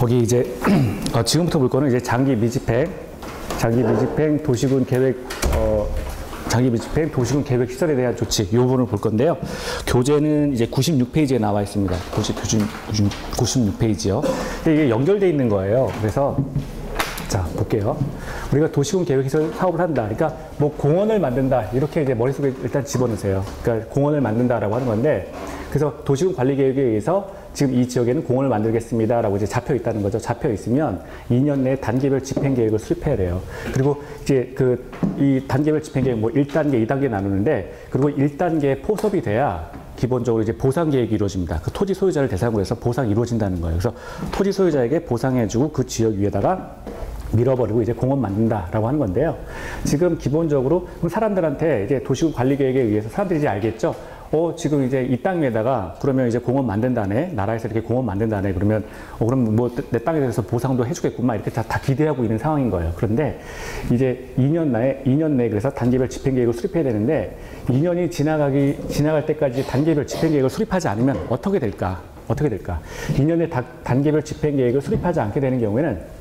거기 이제 지금부터 볼 거는 이제 장기 미집행 도시군 계획 장기 미집행 도시군 계획 시설에 대한 조치 이 부분을 볼 건데요. 교재는 이제 96페이지에 나와 있습니다. 96페이지요. 근데 이게 연결되어 있는 거예요. 그래서 자, 볼게요. 우리가 도시군 계획 시설 사업을 한다. 그러니까 뭐 공원을 만든다. 이렇게 이제 머릿속에 일단 집어넣으세요. 그러니까 공원을 만든다라고 하는 건데, 그래서 도시군 관리 계획에 의해서 지금 이 지역에는 공원을 만들겠습니다라고 이제 잡혀 있다는 거죠. 잡혀 있으면 2년 내에 단계별 집행 계획을 수립해야 돼요. 그리고 이제 이 단계별 집행 계획 뭐 1단계, 2단계 나누는데, 그리고 1단계 포섭이 돼야 기본적으로 이제 보상 계획이 이루어집니다. 그 토지 소유자를 대상으로 해서 보상이 이루어진다는 거예요. 그래서 토지 소유자에게 보상해주고 그 지역 위에다가 밀어버리고 이제 공원 만든다라고 하는 건데요. 지금 기본적으로 사람들한테 이제 도시군 관리 계획에 의해서 사람들이 이제 알겠죠. 지금 이제 이 땅 위에다가 그러면 이제 공원 만든다네. 나라에서 이렇게 공원 만든다네. 그러면 그럼 뭐 내 땅에 대해서 보상도 해주겠구만. 이렇게 다 기대하고 있는 상황인 거예요. 그런데 이제 2년 내에 그래서 단계별 집행 계획을 수립해야 되는데 2년이 지나갈 때까지 단계별 집행 계획을 수립하지 않으면 어떻게 될까? 2년에 단계별 집행 계획을 수립하지 않게 되는 경우에는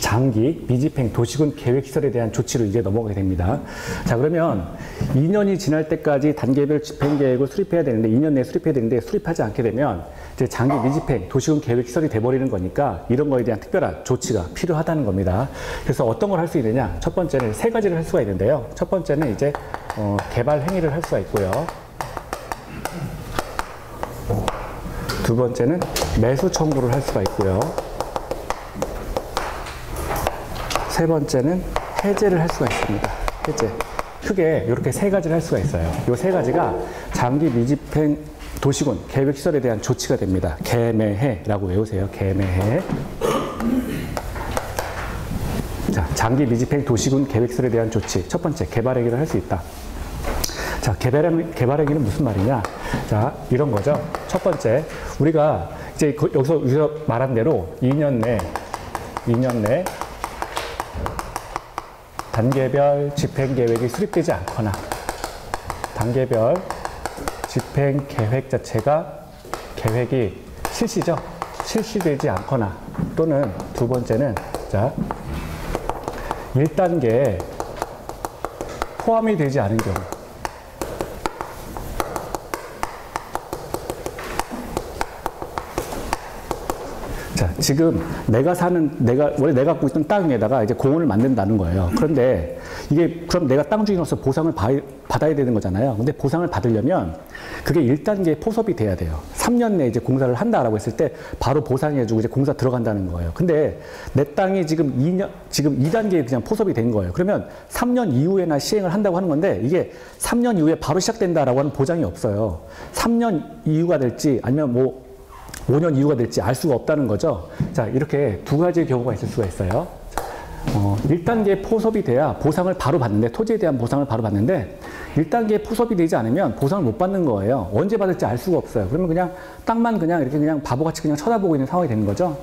장기 미집행 도시군 계획시설에 대한 조치로 이제 넘어가게 됩니다. 자, 그러면 2년이 지날 때까지 단계별 집행계획을 수립해야 되는데 2년 내에 수립해야 되는데 수립하지 않게 되면 이제 장기 미집행 도시군 계획시설이 돼버리는 거니까 이런 거에 대한 특별한 조치가 필요하다는 겁니다. 그래서 어떤 걸 할 수 있느냐? 첫 번째는 세 가지를 할 수가 있는데요. 첫 번째는 이제 개발 행위를 할 수가 있고요. 두 번째는 매수 청구를 할 수가 있고요. 세 번째는 해제를 할 수가 있습니다. 해제. 크게 이렇게 세 가지를 할 수가 있어요. 이 세 가지가 장기 미집행 도시군 계획시설에 대한 조치가 됩니다. 개매해라고 외우세요. 개매해. 자, 장기 미집행 도시군 계획시설에 대한 조치. 첫 번째, 개발행위를 할 수 있다. 자, 개발행위는 무슨 말이냐? 자, 이런 거죠. 첫 번째, 우리가 이제 여기서 말한 대로 2년 내 단계별 집행계획이 수립되지 않거나 단계별 집행계획 자체가 계획이 실시되지 않거나 또는 두 번째는 자 1단계에 포함이 되지 않은 경우 자, 지금 원래 내가 갖고 있던 땅 위에다가 이제 공원을 만든다는 거예요. 그런데 이게 그럼 내가 땅 주인으로서 보상을 받아야 되는 거잖아요. 근데 보상을 받으려면 그게 1단계 포섭이 돼야 돼요. 3년 내에 이제 공사를 한다라고 했을 때 바로 보상해주고 이제 공사 들어간다는 거예요. 근데 내 땅이 지금 2단계에 그냥 포섭이 된 거예요. 그러면 3년 이후에나 시행을 한다고 하는 건데 이게 3년 이후에 바로 시작된다라고 하는 보장이 없어요. 3년 이후가 될지 아니면 뭐 5년 이후가 될지 알 수가 없다는 거죠. 자, 이렇게 두 가지의 경우가 있을 수가 있어요. 1단계 포섭이 돼야 보상을 바로 받는데, 토지에 대한 보상을 바로 받는데, 1단계 포섭이 되지 않으면 보상을 못 받는 거예요. 언제 받을지 알 수가 없어요. 그러면 그냥 땅만 이렇게 그냥 바보같이 그냥 쳐다보고 있는 상황이 되는 거죠.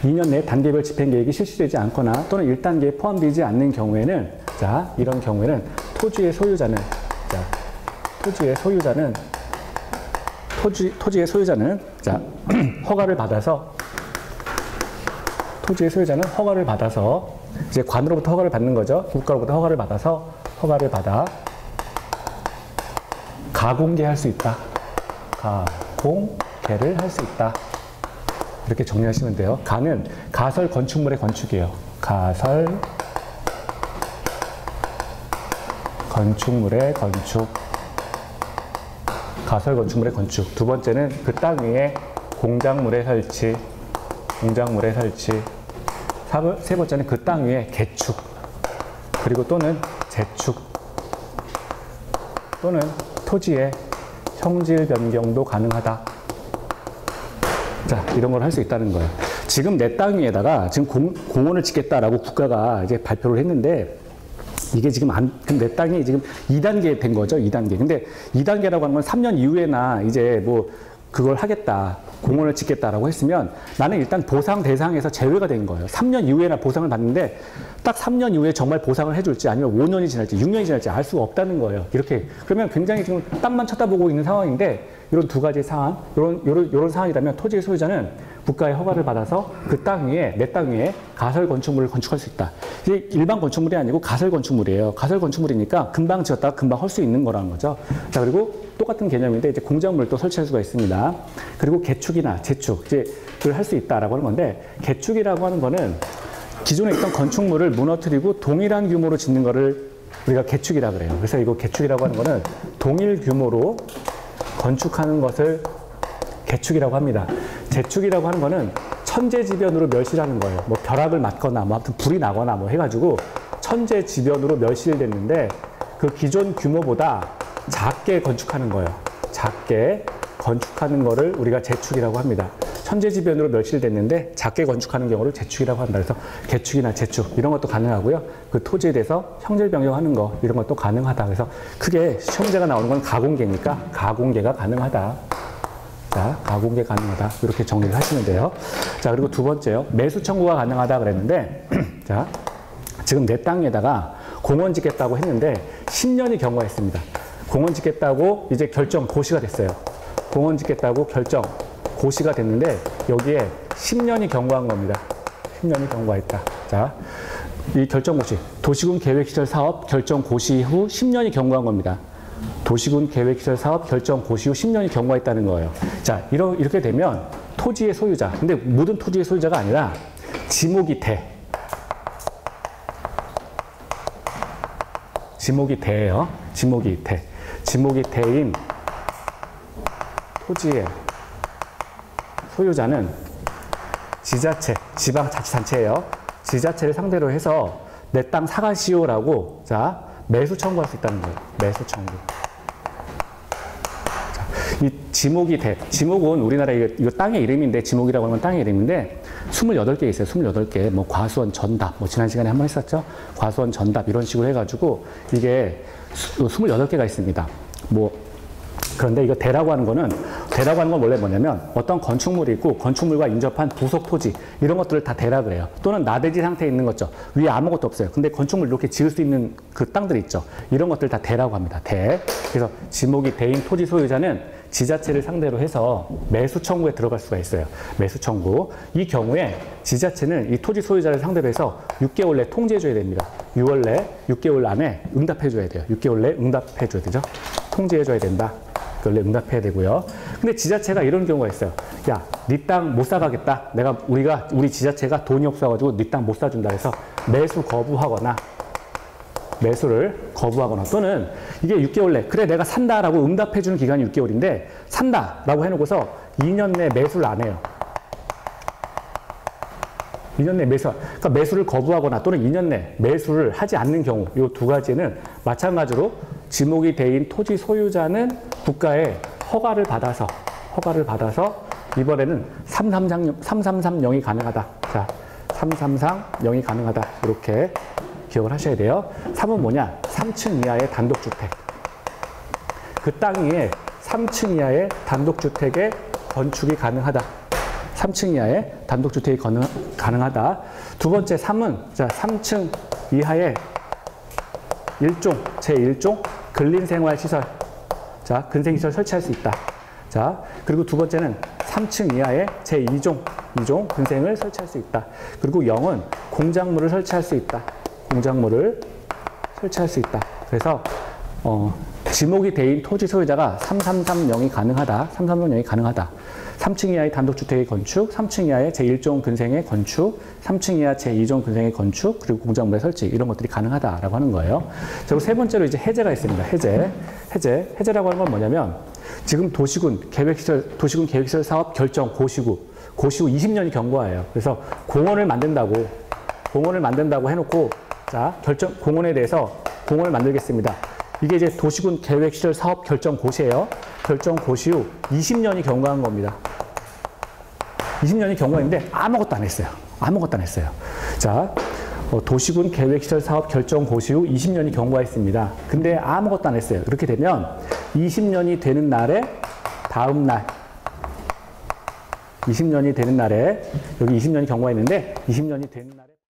2년 내에 단계별 집행계획이 실시되지 않거나 또는 1단계에 포함되지 않는 경우에는, 자, 이런 경우에는 토지의 소유자는 자, 허가를 받아서 이제 관으로부터 허가를 받는 거죠. 국가로부터 허가를 받아 가공개할 수 있다. 가공개를 할 수 있다. 이렇게 정리하시면 돼요. 가는 가설 건축물의 건축이에요. 가설 건축물의 건축. 두 번째는 그 땅 위에 공작물의 설치. 세 번째는 그 땅 위에 개축. 그리고 또는 재축. 또는 토지의 형질 변경도 가능하다. 자, 이런 걸 할 수 있다는 거예요. 지금 내 땅 위에다가 지금 공원을 짓겠다라고 국가가 이제 발표를 했는데 이게 지금 내 땅이 지금 2단계 된 거죠. 2단계. 근데 2단계라고 하는 건 3년 이후에나 이제 뭐 그걸 하겠다. 공원을 짓겠다라고 했으면 나는 일단 보상 대상에서 제외가 된 거예요. 3년 이후에나 보상을 받는데 딱 3년 이후에 정말 보상을 해줄지 아니면 5년이 지날지 6년이 지날지 알 수가 없다는 거예요. 이렇게. 그러면 굉장히 지금 땅만 쳐다보고 있는 상황인데 이런 두 가지 사안, 이런 사안이라면 토지의 소유자는 국가의 허가를 받아서 그 땅 위에, 내 땅 위에 가설 건축물을 건축할 수 있다. 이게 일반 건축물이 아니고 가설 건축물이에요. 가설 건축물이니까 금방 지었다가 금방 할 수 있는 거라는 거죠. 자, 그리고 똑같은 개념인데 이제 공작물도 설치할 수가 있습니다. 그리고 개축이나 재축, 이제 그걸 할 수 있다라고 하는 건데, 개축이라고 하는 거는 기존에 있던 건축물을 무너뜨리고 동일한 규모로 짓는 거를 우리가 개축이라 그래요. 그래서 이거 개축이라고 하는 거는 동일 규모로 건축하는 것을 개축이라고 합니다. 재축이라고 하는 거는 천재지변으로 멸실하는 거예요. 뭐 벼락을 맞거나 뭐 아무튼 불이 나거나 뭐 해가지고 천재지변으로 멸실됐는데 그 기존 규모보다 작게 건축하는 거예요. 작게 건축하는 거를 우리가 재축이라고 합니다. 천재지변으로 멸실됐는데 작게 건축하는 경우를 재축이라고 한다. 그래서 개축이나 재축 이런 것도 가능하고요. 그 토지에 대해서 형질 변경하는 거 이런 것도 가능하다. 그래서 크게 시험 문제가 나오는 건 가공계니까 가공계가 가능하다. 자, 가공계 가능하다. 이렇게 정리를 하시면 돼요. 자, 그리고 두 번째요. 매수 청구가 가능하다 그랬는데 자, 지금 내 땅에다가 공원 짓겠다고 했는데 10년이 경과했습니다. 공원 짓겠다고 이제 결정 고시가 됐어요. 공원 짓겠다고 결정 고시가 됐는데 여기에 10년이 경과한 겁니다. 10년이 경과했다. 자, 이 결정 고시, 도시군 계획시설 사업 결정 고시 후 10년이 경과한 겁니다. 도시군 계획시설 사업 결정 고시 후 10년이 경과했다는 거예요. 자, 이렇게 되면 토지의 소유자, 근데 모든 토지의 소유자가 아니라 지목이 돼. 지목이 돼요. 지목이 돼. 지목이 돼인 토지의 소유자는 지자체, 지방자치단체예요. 지자체를 상대로 해서 내 땅 사가시오라고 자 매수 청구할 수 있다는 거예요. 매수 청구. 자, 이 지목이 돼. 지목은 우리나라 이거 땅의 이름인데 지목이라고 하는 건 땅의 이름인데 28개 있어요. 28개. 뭐 과수원 전답. 뭐 지난 시간에 한번 했었죠. 과수원 전답 이런 식으로 해가지고 이게 28개가 있습니다. 뭐 그런데 이거 대라고 하는 건 원래 뭐냐면 어떤 건축물이 있고 건축물과 인접한 부속 토지 이런 것들을 다 대라 그래요. 또는 나대지 상태에 있는 거죠. 위에 아무것도 없어요. 근데 건축물 이렇게 지을 수 있는 그 땅들 있죠. 이런 것들 다 대라고 합니다. 대. 그래서 지목이 대인 토지 소유자는 지자체를 상대로 해서 매수 청구에 들어갈 수가 있어요. 매수 청구. 이 경우에 지자체는 이 토지 소유자를 상대로 해서 6개월 내 통지해줘야 됩니다. 6개월 안에 응답해줘야 돼요. 6개월 내 응답해줘야 되죠. 통지해줘야 된다. 그걸 응답해야 되고요. 근데 지자체가 이런 경우가 있어요. 야, 네 땅 못 사가겠다. 우리 지자체가 돈이 없어가지고 네 땅 못 사준다 해서 매수를 거부하거나 또는 이게 6개월 내 그래 내가 산다라고 응답해주는 기간이 6개월인데 산다라고 해놓고서 2년 내 매수를 안 해요. 2년 내 그러니까 매수를 거부하거나 또는 2년 내 매수를 하지 않는 경우 이 두 가지는 마찬가지로 지목이 대인 토지 소유자는 국가의 허가를 받아서 이번에는 3330이 가능하다. 자, 3330이 가능하다. 이렇게 기억을 하셔야 돼요. 3은 뭐냐? 3층 이하의 단독주택. 그 땅 위에 3층 이하의 단독주택의 건축이 가능하다. 3층 이하의 단독주택이 가능하다. 두 번째 3은 자, 3층 이하의 제1종 근린생활시설. 자, 근생시설 설치할 수 있다. 자, 그리고 두 번째는 3층 이하의 제2종 근생을 설치할 수 있다. 그리고 0은 공작물을 설치할 수 있다. 공작물을 설치할 수 있다. 그래서 지목이 대인 토지 소유자가 3330이 가능하다. 3330이 가능하다. 3층 이하의 단독주택의 건축, 3층 이하의 제1종 근생의 건축, 3층 이하 제2종 근생의 건축, 그리고 공작물의 설치 이런 것들이 가능하다라고 하는 거예요. 그리고 세 번째로 이제 해제가 있습니다. 해제라고 하는 건 뭐냐면 지금 도시군 계획시설 사업 결정 고시 후 20년이 경과예요. 그래서 공원을 만든다고 해놓고 자 공원에 대해서 공원을 만들겠습니다. 이게 이제 도시군 계획시설 사업 결정 고시예요. 결정 고시 후 20년이 경과한 겁니다. 20년이 경과했는데 아무것도 안 했어요. 자, 도시군 계획시설 사업 결정 고시 후 20년이 경과했습니다. 근데 아무것도 안 했어요. 그렇게 되면 20년이 되는 날에 다음 날 20년이 되는 날에 여기 20년이 경과했는데 20년이 되는 날